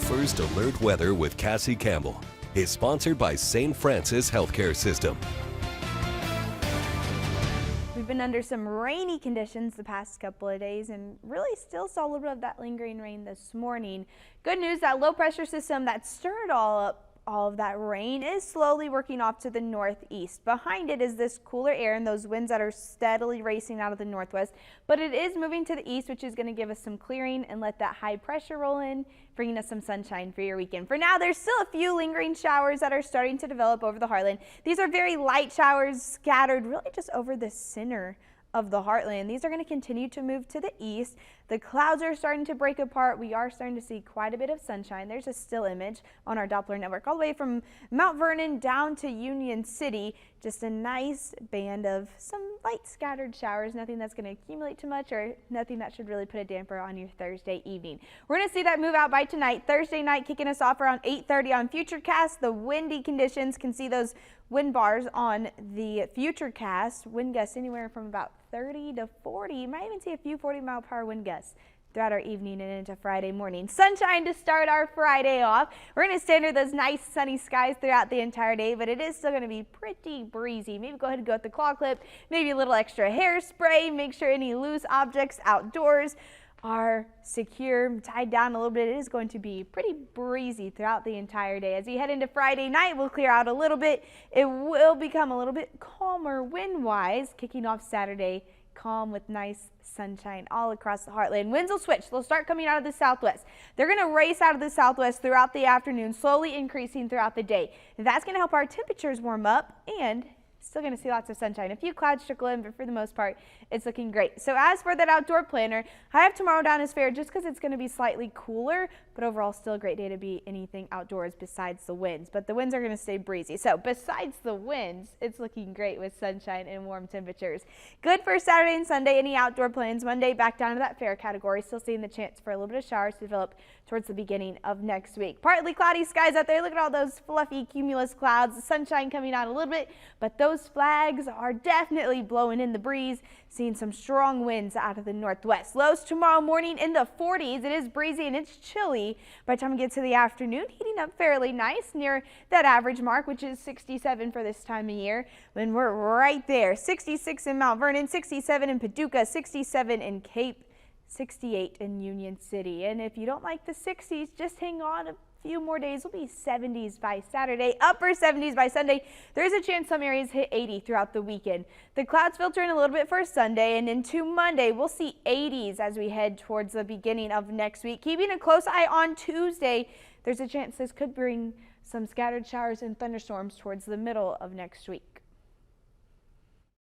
First Alert Weather with Cassie Campbell is sponsored by St. Francis Healthcare System. We've been under some rainy conditions the past couple of days and really still saw a little bit of that lingering rain this morning. Good news, that low pressure system that stirred all of that rain is slowly working off to the northeast. Behind it is this cooler air and those winds that are steadily racing out of the northwest, but it is moving to the east, which is going to give us some clearing and let that high pressure roll in, bringing us some sunshine for your weekend. For now, there's still a few lingering showers that are starting to develop over the heartland. These are very light showers scattered really just over the center of the heartland. These are going to continue to move to the east. The clouds are starting to break apart. We are starting to see quite a bit of sunshine. There's a still image on our Doppler network all the way from Mount Vernon down to Union City. Just a nice band of some light scattered showers, nothing that's going to accumulate too much or nothing that should really put a damper on your Thursday evening. We're going to see that move out by tonight. Thursday night kicking us off around 8:30 on Futurecast. The windy conditions, can see those wind bars on the Futurecast. Wind gusts anywhere from about 30 to 40. You might even see a few 40-mile-per-hour wind gusts throughout our evening and into Friday morning. Sunshine to start our Friday off. We're going to stay under those nice sunny skies throughout the entire day, but it is still going to be pretty breezy. Maybe go ahead and go with the claw clip, maybe a little extra hairspray. Make sure any loose objects outdoors are secure, tied down a little bit. It is going to be pretty breezy throughout the entire day. As you head into Friday night, we'll clear out a little bit. It will become a little bit calmer wind-wise, kicking off Saturday. Calm with nice sunshine all across the heartland. Winds will switch. They'll start coming out of the southwest. They're going to race out of the southwest throughout the afternoon, slowly increasing throughout the day. That's going to help our temperatures warm up, and still going to see lots of sunshine. A few clouds trickle in, but for the most part, it's looking great. So as for that outdoor planner, I have tomorrow down as fair just because it's going to be slightly cooler, but overall still a great day to be anything outdoors besides the winds. But the winds are going to stay breezy. So besides the winds, it's looking great with sunshine and warm temperatures. Good for Saturday and Sunday. Any outdoor plans? Monday back down to that fair category. Still seeing the chance for a little bit of showers to develop towards the beginning of next week. Partly cloudy skies out there. Look at all those fluffy cumulus clouds. The sunshine coming out a little bit, but those flags are definitely blowing in the breeze. Seeing some strong winds out of the northwest. Lows tomorrow morning in the 40s. It is breezy and it's chilly. By the time we get to the afternoon, heating up fairly nice near that average mark, which is 67 for this time of year. When we're right there, 66 in Mount Vernon, 67 in Paducah, 67 in Cape, 68 in Union City. And if you don't like the 60s, just hang on. A few more days will be 70s by Saturday, upper 70s by Sunday. There's a chance some areas hit 80 throughout the weekend. The clouds filter in a little bit for Sunday, and into Monday we'll see 80s as we head towards the beginning of next week. Keeping a close eye on Tuesday, there's a chance this could bring some scattered showers and thunderstorms towards the middle of next week.